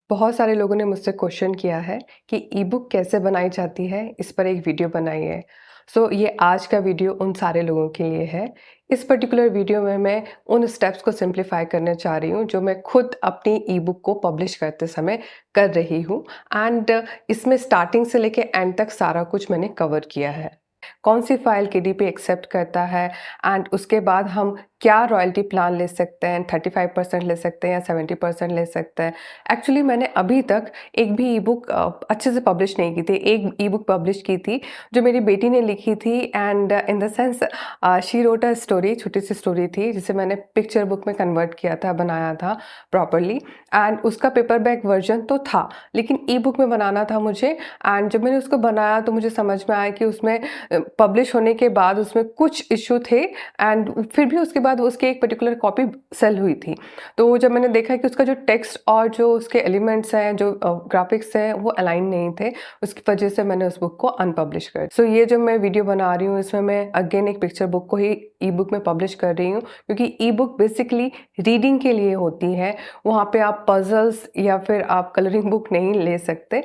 बहुत सारे लोगों ने मुझसे क्वेश्चन किया है कि ई बुक कैसे बनाई जाती है, इस पर एक वीडियो बनाई है। ये आज का वीडियो उन सारे लोगों के लिए है। इस पर्टिकुलर वीडियो में मैं उन स्टेप्स को सिंप्लीफाई करना चाह रही हूँ जो मैं खुद अपनी ई बुक को पब्लिश करते समय कर रही हूँ। एंड इसमें स्टार्टिंग से लेके एंड तक सारा कुछ मैंने कवर किया है। कौन सी फ़ाइल केडीपी एक्सेप्ट करता है एंड उसके बाद हम क्या रॉयल्टी प्लान ले सकते हैं, 35% ले सकते हैं या 70% ले सकते हैं। एक्चुअली मैंने अभी तक एक भी ई बुक अच्छे से पब्लिश नहीं की थी। एक ई बुक पब्लिश की थी जो मेरी बेटी ने लिखी थी and in the sense she wrote a story, छोटी सी स्टोरी थी जिसे मैंने पिक्चर बुक में कन्वर्ट किया था, बनाया था प्रॉपरली। एंड उसका पेपर बैक वर्जन तो था लेकिन ई बुक में बनाना था मुझे। एंड जब मैंने उसको बनाया तो मुझे समझ में आया कि उसमें पब्लिश होने के बाद उसमें कुछ इश्यू थे एंड फिर भी उसके बाद उसकी एक पर्टिकुलर कॉपी सेल हुई थी। तो जब मैंने देखा कि उसका जो टेक्स्ट और जो उसके एलिमेंट्स हैं, जो ग्राफिक्स हैं, वो अलाइन नहीं थे, उसकी वजह से मैंने उस बुक को अनपब्लिश कर। ये जो मैं वीडियो बना रही हूँ इसमें मैं अगेन एक पिक्चर बुक को ही ई बुक में पब्लिश कर रही हूँ, क्योंकि ई बुक बेसिकली रीडिंग के लिए होती है। वहाँ पे आप पजल्स या फिर आप कलरिंग बुक नहीं ले सकते।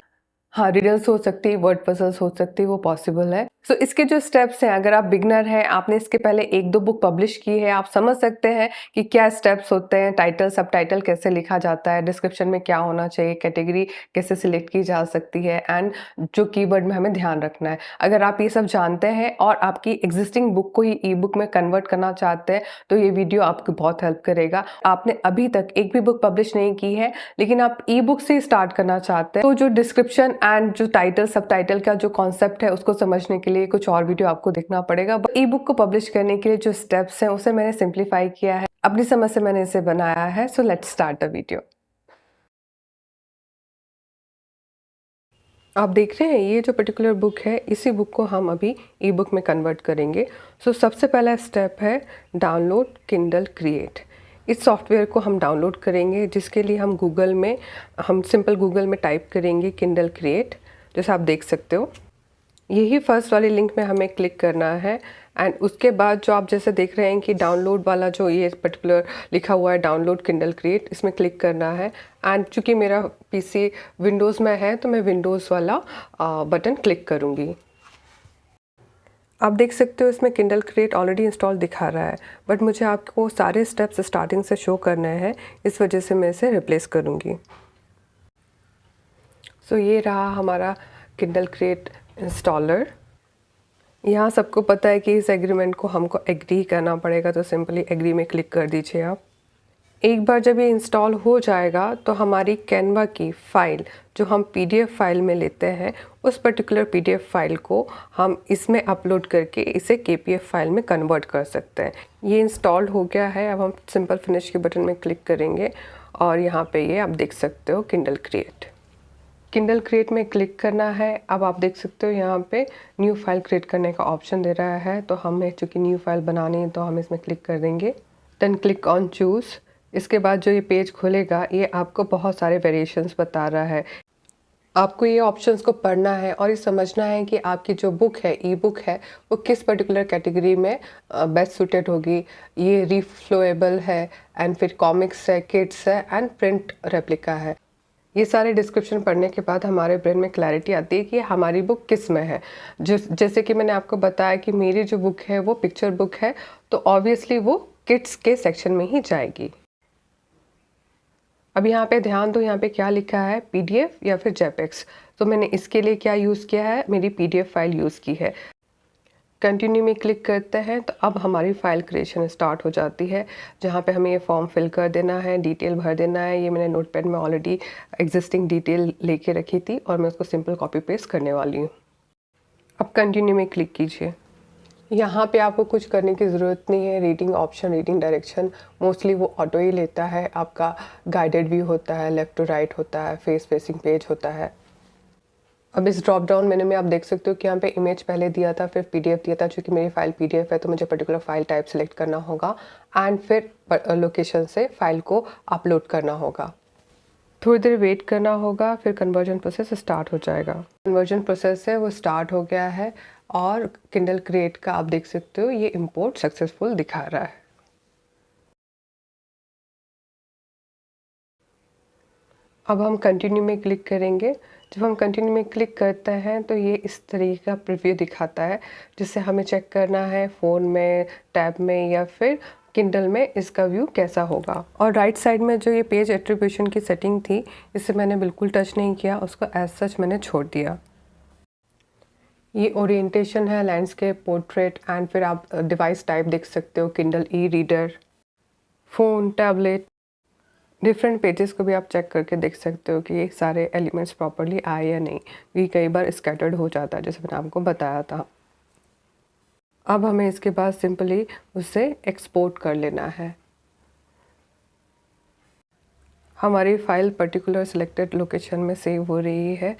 हाँ, रिडल्स हो सकती है, वर्ड पजल्स हो सकती है, वो पॉसिबल है। इसके जो स्टेप्स हैं, अगर आप बिगिनर हैं, आपने इसके पहले 1-2 बुक पब्लिश की है, आप समझ सकते हैं कि क्या स्टेप्स होते हैं, टाइटल, सबटाइटल कैसे लिखा जाता है, डिस्क्रिप्शन में क्या होना चाहिए, कैटेगरी कैसे सिलेक्ट की जा सकती है एंड जो कीवर्ड में हमें ध्यान रखना है। अगर आप ये सब जानते हैं और आपकी एग्जिस्टिंग बुक को ही ई बुक में कन्वर्ट करना चाहते हैं, तो ये वीडियो आपकी बहुत हेल्प करेगा। आपने अभी तक एक भी बुक पब्लिश नहीं की है, लेकिन आप ई बुक से स्टार्ट करना चाहते हैं, तो जो डिस्क्रिप्शन एंड जो टाइटल सबटाइटल का जो कॉन्सेप्ट है उसको समझने के लिए कुछ और वीडियो आपको देखना पड़ेगा। ई बुक को पब्लिश करने के लिए जो स्टेप्स हैं उसे मैंने सिंप्लीफाई किया है, अपनी समझ से मैंने इसे बनाया है। Let's start the video. आप देख रहे हैं ये जो पर्टिकुलर बुक है, इसी बुक को हम अभी ई बुक में कन्वर्ट करेंगे। सबसे पहला स्टेप है डाउनलोड किंडल क्रिएट। इस सॉफ्टवेयर को हम डाउनलोड करेंगे, जिसके लिए हम गूगल में सिंपल गूगल में टाइप करेंगे किंडल क्रिएट, जैसा आप देख सकते हो। यही फर्स्ट वाली लिंक में हमें क्लिक करना है एंड उसके बाद जो आप जैसे देख रहे हैं कि डाउनलोड वाला जो ये पर्टिकुलर लिखा हुआ है डाउनलोड किंडल क्रिएट, इसमें क्लिक करना है। एंड चूँकि मेरा पीसी विंडोज़ में है तो मैं विंडोज़ वाला बटन क्लिक करूँगी। आप देख सकते हो इसमें किंडल क्रिएट ऑलरेडी इंस्टॉल दिखा रहा है, बट मुझे आपको सारे स्टेप्स स्टार्टिंग से शो करने हैं, इस वजह से मैं इसे रिप्लेस करूँगी। ये रहा हमारा किंडल क्रिएट इंस्टॉलर। यहाँ सबको पता है कि इस एग्रीमेंट को हमको एग्री करना पड़ेगा, तो सिंपली एग्री में क्लिक कर दीजिए आप। एक बार जब ये इंस्टॉल हो जाएगा तो हमारी कैनवा की फ़ाइल जो हम पीडीएफ फाइल में लेते हैं, उस पर्टिकुलर पीडीएफ फाइल को हम इसमें अपलोड करके इसे केपीएफ फाइल में कन्वर्ट कर सकते हैं। ये इंस्टॉल्ड हो गया है। अब हम सिंपल फिनिश के बटन में क्लिक करेंगे और यहाँ पे ये आप देख सकते हो किंडल क्रिएट। किंडल क्रिएट में क्लिक करना है। अब आप देख सकते हो यहाँ पे न्यू फाइल क्रिएट करने का ऑप्शन दे रहा है, तो हमें चूँकि न्यू फाइल बनानी है तो हम इसमें क्लिक कर देंगे। Then click on choose. इसके बाद जो ये पेज खुलेगा, ये आपको बहुत सारे वेरिएशंस बता रहा है। आपको ये ऑप्शंस को पढ़ना है और ये समझना है कि आपकी जो बुक है, ई बुक है, वो किस पर्टिकुलर कैटेगरी में बेस्ट सूटेड होगी। ये रीफ्लोएबल है एंड फिर कॉमिक्स है, किड्स है एंड प्रिंट रेप्लिका है। ये सारे डिस्क्रिप्शन पढ़ने के बाद हमारे ब्रेन में क्लैरिटी आती है कि हमारी बुक किस में है। जैसे कि मैंने आपको बताया कि मेरी जो बुक है वो पिक्चर बुक है, तो ऑब्वियसली वो किड्स के सेक्शन में ही जाएगी। अब यहाँ पे ध्यान दो, यहाँ पे क्या लिखा है, पीडीएफ या फिर जेपेक्स। तो मैंने इसके लिए क्या यूज़ किया है, मेरी पीडीएफ फाइल यूज़ की है। कंटिन्यू में क्लिक करते हैं तो अब हमारी फ़ाइल क्रिएशन स्टार्ट हो जाती है, जहाँ पे हमें ये फॉर्म फिल कर देना है, डिटेल भर देना है। ये मैंने नोटपैड में ऑलरेडी एग्जिस्टिंग डिटेल लेके रखी थी और मैं उसको सिंपल कॉपी पेस्ट करने वाली हूँ। अब कंटिन्यू में क्लिक कीजिए। यहाँ पे आपको कुछ करने की ज़रूरत नहीं है। Reading option, reading direction mostly वो ऑटो ही लेता है। आपका गाइडेड व्यू होता है, लेफ़्ट टू राइट होता है, फेस फेसिंग पेज होता है। अब इस ड्रॉप डाउन मेन्यू में आप देख सकते हो कि यहाँ पे इमेज पहले दिया था, फिर पीडीएफ दिया था। चूँकि मेरी फ़ाइल पीडीएफ है तो मुझे पर्टिकुलर फ़ाइल टाइप सेलेक्ट करना होगा एंड फिर लोकेशन से फ़ाइल को अपलोड करना होगा। थोड़ी देर वेट करना होगा, फिर कन्वर्जन प्रोसेस स्टार्ट हो जाएगा। कन्वर्जन प्रोसेस है वो स्टार्ट हो गया है और किंडल क्रिएट का आप देख सकते हो ये इंपोर्ट सक्सेसफुल दिखा रहा है। अब हम कंटिन्यू में क्लिक करेंगे। जब हम कंटिन्यू में क्लिक करते हैं तो ये इस तरीके का प्रीव्यू दिखाता है, जिससे हमें चेक करना है फ़ोन में, टैब में या फिर किंडल में इसका व्यू कैसा होगा। और राइट साइड में जो ये पेज एट्रीब्यूशन की सेटिंग थी, इसे मैंने बिल्कुल टच नहीं किया, उसको एज सच मैंने छोड़ दिया। ये ओरिएंटेशन है, लैंडस्केप, पोर्ट्रेट एंड फिर आप डिवाइस टाइप देख सकते हो, Kindle, e reader, phone, tablet. Different pages को भी आप चेक करके देख सकते हो कि ये सारे एलिमेंट्स प्रॉपरली आए या नहीं, ये कई बार स्कैटर्ड हो जाता है, जैसे मैंने आपको बताया था। अब हमें इसके बाद सिंपली उसे एक्सपोर्ट कर लेना है। हमारी फाइल पर्टिकुलर सिलेक्टेड लोकेशन में सेव हो रही है।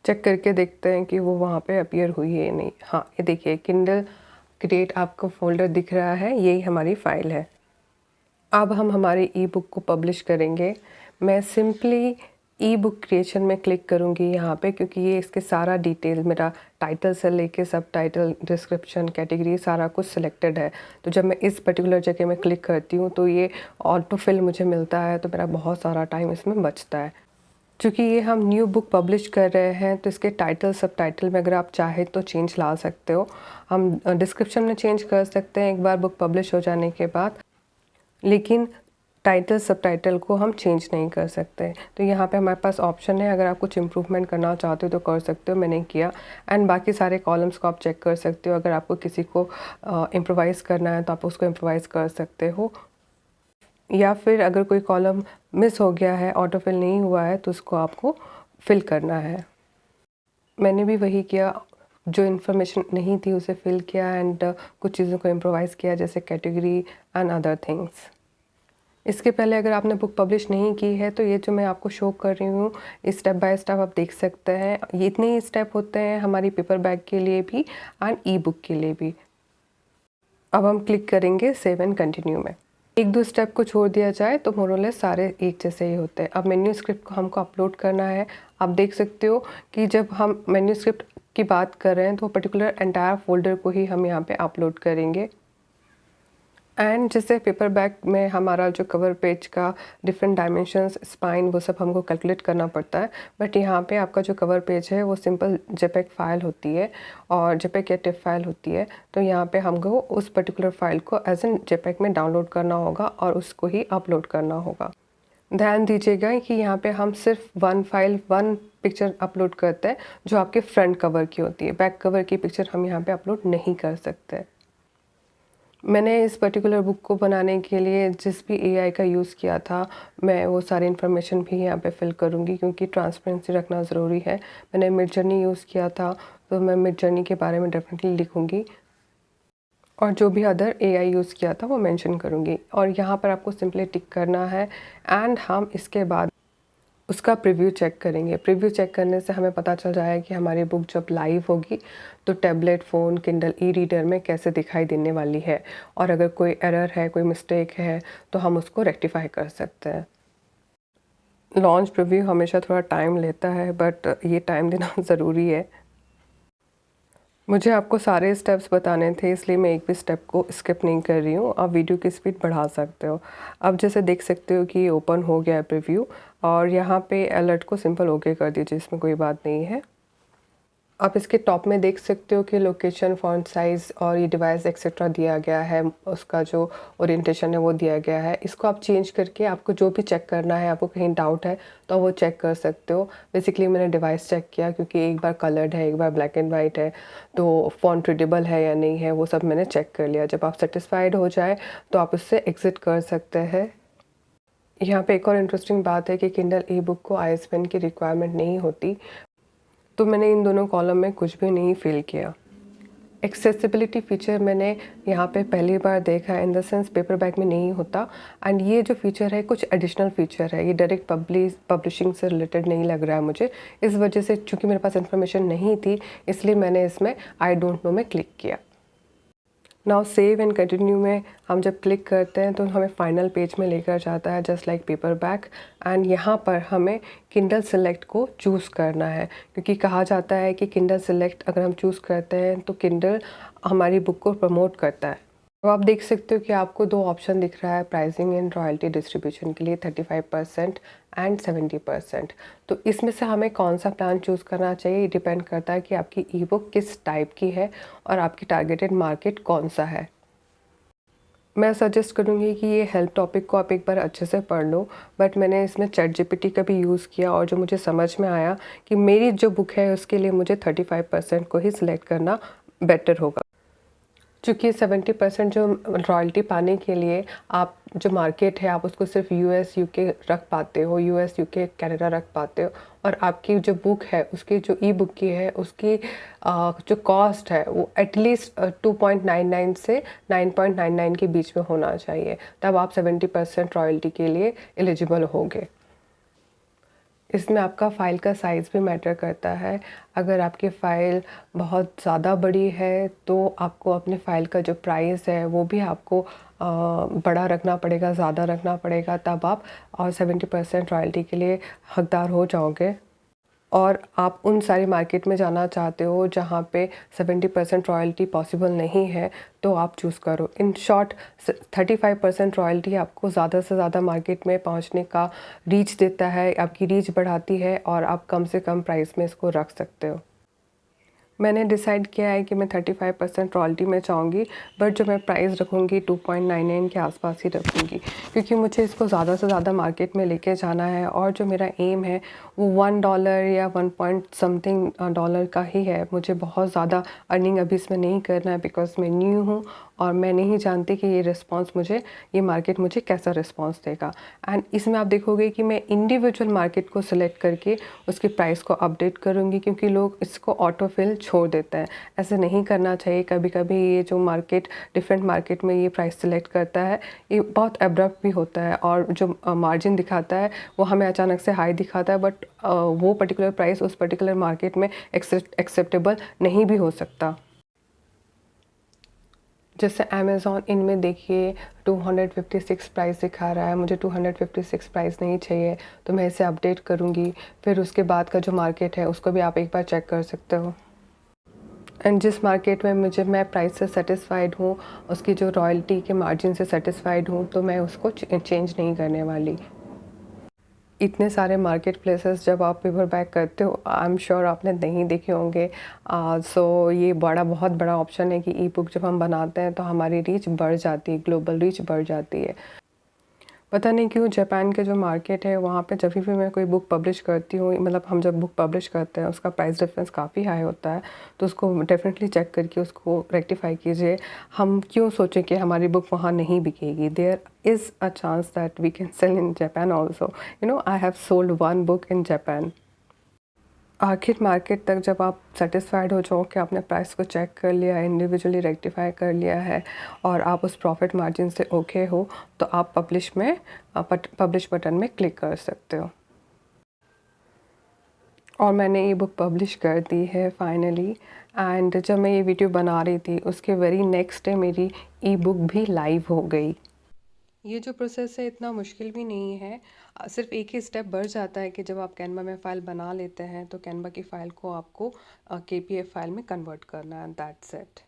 चेक करके देखते हैं कि वो वहाँ पे अपीयर हुई है या नहीं। हाँ, ये देखिए किंडल क्रिएट आपको फोल्डर दिख रहा है, यही हमारी फ़ाइल है। अब हम हमारी ई बुक को पब्लिश करेंगे। मैं सिंपली ई बुक क्रिएशन में क्लिक करूँगी यहाँ पे, क्योंकि ये इसके सारा डिटेल मेरा टाइटल से लेके सब टाइटल, डिस्क्रिप्शन, कैटेगरी सारा कुछ सिलेक्टेड है। तो जब मैं इस पर्टिकुलर जगह में क्लिक करती हूँ तो ये ऑटो फिल मुझे मिलता है, तो मेरा बहुत सारा टाइम इसमें बचता है। चूँकि ये हम न्यू बुक पब्लिश कर रहे हैं तो इसके टाइटल, सब टाइटल में अगर आप चाहें तो चेंज ला सकते हो। हम डिस्क्रिप्शन में चेंज कर सकते हैं एक बार बुक पब्लिश हो जाने के बाद, लेकिन टाइटल, सब टाइटल को हम चेंज नहीं कर सकते। तो यहाँ पे हमारे पास ऑप्शन है, अगर आप कुछ इम्प्रूवमेंट करना चाहते हो तो कर सकते हो, मैंने किया। एंड बाकी सारे कॉलम्स को आप चेक कर सकते हो, अगर आपको किसी को इम्प्रोवाइज़ करना है तो आप उसको इम्प्रोवाइज़ कर सकते हो, या फिर अगर कोई कॉलम मिस हो गया है, ऑटो फिल नहीं हुआ है, तो उसको आपको फिल करना है। मैंने भी वही किया, जो इन्फॉर्मेशन नहीं थी उसे फिल किया एंड कुछ चीज़ों को इम्प्रोवाइज़ किया, जैसे कैटेगरी एंड अदर थिंग्स। इसके पहले अगर आपने बुक पब्लिश नहीं की है तो ये जो मैं आपको शो कर रही हूँ, स्टेप बाय स्टेप आप देख सकते हैं। ये इतने ही स्टेप होते हैं हमारी पेपर बैग के लिए भी एंड ई बुक के लिए भी। अब हम क्लिक करेंगे सेव एंड कंटिन्यू में। एक दो स्टेप को छोड़ दिया जाए तो मोरलेस सारे एक जैसे ही होते हैं। अब मेन्यू स्क्रिप्ट को हमको अपलोड करना है। आप देख सकते हो कि जब हम मेन्यू स्क्रिप्ट की बात कर रहे हैं तो पर्टिकुलर एंटायर फोल्डर को ही हम यहाँ पे अपलोड करेंगे। एंड जैसे पेपर बैग में हमारा जो कवर पेज का डिफरेंट डायमेंशंस, स्पाइन, वो सब हमको कैलकुलेट करना पड़ता है, बट यहाँ पे आपका जो कवर पेज है वो सिंपल जेपेग फाइल होती है और जेपेग या टिफ फाइल होती है। तो यहाँ पे हमको उस पर्टिकुलर फाइल को एज एन जेपेग में डाउनलोड करना होगा और उसको ही अपलोड करना होगा। ध्यान दीजिएगा कि यहाँ पे हम सिर्फ one file, one picture upload करते हैं जो आपके फ्रंट कवर की होती है। बैक कवर की पिक्चर हम यहाँ पे अपलोड नहीं कर सकते। मैंने इस पर्टिकुलर बुक को बनाने के लिए जिस भी एआई का यूज़ किया था, मैं वो सारी इन्फॉर्मेशन भी यहाँ पे फिल करूँगी, क्योंकि ट्रांसपेरेंसी रखना ज़रूरी है। मैंने मिडजर्नी यूज़ किया था, तो मैं मिडजर्नी के बारे में डेफिनेटली लिखूँगी और जो भी अदर एआई यूज़ किया था वो मेंशन करूँगी। और यहाँ पर आपको सिंपली टिक करना है एंड हम इसके बाद उसका प्रीव्यू चेक करेंगे। प्रीव्यू चेक करने से हमें पता चल जाएगा कि हमारी बुक जब लाइव होगी तो tablet, phone, Kindle, e reader में कैसे दिखाई देने वाली है, और अगर कोई एरर है, कोई मिस्टेक है तो हम उसको रेक्टिफाई कर सकते हैं। लॉन्च प्रीव्यू हमेशा थोड़ा टाइम लेता है, बट ये टाइम देना ज़रूरी है। मुझे आपको सारे स्टेप्स बताने थे, इसलिए मैं एक भी स्टेप को स्किप नहीं कर रही हूँ। आप वीडियो की स्पीड बढ़ा सकते हो। अब जैसे देख सकते हो कि ये ओपन हो गया है प्रीव्यू, और यहाँ पे अलर्ट को सिंपल ओके कर दीजिए, इसमें कोई बात नहीं है। आप इसके टॉप में देख सकते हो कि लोकेशन, फॉन्ट साइज़ और ये डिवाइस एक्सेट्रा दिया गया है, उसका जो ओरिएंटेशन है वो दिया गया है। इसको आप चेंज करके आपको जो भी चेक करना है, आपको कहीं डाउट है तो वो चेक कर सकते हो। बेसिकली मैंने डिवाइस चेक किया, क्योंकि एक बार कलर्ड है, एक बार ब्लैक एंड वाइट है, तो फॉन्ट रीडेबल है या नहीं है वो सब मैंने चेक कर लिया। जब आप सेटिस्फाइड हो जाए तो आप उससे एग्ज़िट कर सकते हैं। यहाँ पे एक और इंटरेस्टिंग बात है कि किंडल ई बुक को आई एस पेन की रिक्वायरमेंट नहीं होती, तो मैंने इन दोनों कॉलम में कुछ भी नहीं फिल किया। एक्सेसिबिलिटी फ़ीचर मैंने यहाँ पे पहली बार देखा, in the sense paper bag में नहीं होता। एंड ये जो फ़ीचर है कुछ एडिशनल फ़ीचर है, ये डायरेक्ट पब्लिशिंग से रिलेटेड नहीं लग रहा है मुझे। इस वजह से चूँकि मेरे पास इन्फॉर्मेशन नहीं थी, इसलिए मैंने इसमें आई डोंट नो में क्लिक किया। नाउ सेव एंड कंटिन्यू में हम जब क्लिक करते हैं तो हमें फाइनल पेज में लेकर जाता है, just like paper back. And यहाँ पर हमें किंडल सेलेक्ट को चूज़ करना है, क्योंकि कहा जाता है कि किंडल सेलेक्ट अगर हम चूज़ करते हैं तो किंडल हमारी बुक को प्रमोट करता है। तो आप देख सकते हो कि आपको 2 ऑप्शन दिख रहा है प्राइसिंग एंड रॉयल्टी डिस्ट्रीब्यूशन के लिए 35% एंड 70%। तो इसमें से हमें कौन-सा प्लान चूज़ करना चाहिए, ये डिपेंड करता है कि आपकी ई-बुक किस टाइप की है और आपकी टारगेटेड मार्केट कौन-सा है। मैं सजेस्ट करूँगी कि ये हेल्प टॉपिक को आप एक बार अच्छे से पढ़ लो, बट मैंने इसमें चैटजीपीटी का भी यूज़ किया और जो मुझे समझ में आया कि मेरी जो बुक है उसके लिए मुझे 35% को ही सिलेक्ट करना बेटर होगा। चूँकि 70% जो रॉयल्टी पाने के लिए आप जो मार्केट है आप उसको सिर्फ यूएस, यूके रख पाते हो, यूएस, यूके, कनाडा रख पाते हो और आपकी जो बुक है उसकी जो ई बुक की है उसकी जो कॉस्ट है वो एटलीस्ट 2.99 से 9.99 के बीच में होना चाहिए, तब आप 70% रॉयल्टी के लिए एलिजिबल होगे। इसमें आपका फ़ाइल का साइज़ भी मैटर करता है। अगर आपकी फ़ाइल बहुत ज़्यादा बड़ी है तो आपको अपने फ़ाइल का जो प्राइस है वो भी आपको बड़ा रखना पड़ेगा, ज़्यादा रखना पड़ेगा, तब आप 70% रॉयल्टी के लिए हकदार हो जाओगे। और आप उन सारी मार्केट में जाना चाहते हो जहाँ पे 70% रॉयल्टी पॉसिबल नहीं है, तो आप चूज़ करो। इन शॉर्ट 35% रॉयल्टी आपको ज़्यादा से ज़्यादा मार्केट में पहुँचने का रीच देता है, आपकी रीच बढ़ाती है और आप कम से कम प्राइस में इसको रख सकते हो। मैंने डिसाइड किया है कि मैं 35% रॉयल्टी में चाहूँगी, बट जो मैं प्राइस रखूँगी 2.99 के आसपास ही रखूँगी, क्योंकि मुझे इसको ज़्यादा से ज़्यादा मार्केट में लेके जाना है और जो मेरा एम है वो $1 या 1 पॉइंट समथिंग डॉलर का ही है। मुझे बहुत ज़्यादा अर्निंग अभी इसमें नहीं करना है, बिकॉज़ मैं न्यू हूँ और मैं नहीं जानती कि ये मार्केट मुझे कैसा रिस्पॉन्स देगा। एंड इसमें आप देखोगे कि मैं इंडिविजुअल मार्केट को सिलेक्ट करके उसकी प्राइस को अपडेट करूँगी, क्योंकि लोग इसको ऑटो फिल छोड़ देते हैं। ऐसे नहीं करना चाहिए। कभी-कभी ये जो मार्केट डिफरेंट मार्केट में ये प्राइस सिलेक्ट करता है, ये बहुत अब्रप्ट भी होता है और जो मार्जिन दिखाता है वो हमें अचानक से हाई दिखाता है, बट वो पर्टिकुलर प्राइस उस पर्टिकुलर मार्केट में एक्सेप्टेबल नहीं भी हो सकता। जैसे अमेज़न, इनमें देखिए 256 प्राइस दिखा रहा है, मुझे 256 प्राइस नहीं चाहिए, तो मैं इसे अपडेट करूँगी। फिर उसके बाद का जो मार्केट है उसको भी आप एक बार चेक कर सकते हो। एंड जिस मार्केट में मैं प्राइस से सेटिस्फाइड हूँ, उसकी जो रॉयल्टी के मार्जिन से सेटिस्फाइड हूँ, तो मैं उसको चेंज नहीं करने वाली। इतने सारे मार्केट प्लेसेस जब आप पेपर बैग करते हो, आई एम श्योर आपने नहीं देखे होंगे। सो ये बहुत बड़ा ऑप्शन है कि ई बुक जब हम बनाते हैं तो हमारी रीच बढ़ जाती है, ग्लोबल रीच बढ़ जाती है। पता नहीं क्यों जापान के जो मार्केट है वहाँ पे जब भी मैं कोई बुक पब्लिश करती हूँ, मतलब हम जब बुक पब्लिश करते हैं उसका प्राइस डिफरेंस काफ़ी हाई होता है, तो उसको डेफिनेटली चेक करके उसको रेक्टिफाई कीजिए। हम क्यों सोचें कि हमारी बुक वहाँ नहीं बिकेगी। There is a chance that we can sell in Japan also. I have sold 1 book in Japan. आखिर मार्केट तक जब आप सेटिस्फाइड हो जाओ कि आपने प्राइस को चेक कर लिया है, इंडिविजुअली रेक्टिफाई कर लिया है और आप उस प्रॉफिट मार्जिन से ओके हो, तो आप पब्लिश बटन में क्लिक कर सकते हो। और मैंने ये बुक पब्लिश कर दी है फाइनली। एंड जब मैं ये वीडियो बना रही थी उसके वेरी नेक्स्ट डे मेरी ई बुक भी लाइव हो गई। ये जो प्रोसेस है इतना मुश्किल भी नहीं है। सिर्फ एक ही स्टेप बढ़ जाता है कि जब आप कैनवा में फ़ाइल बना लेते हैं तो कैनवा की फ़ाइल को आपको केपीएफ फाइल में कन्वर्ट करना है, दैट्स इट।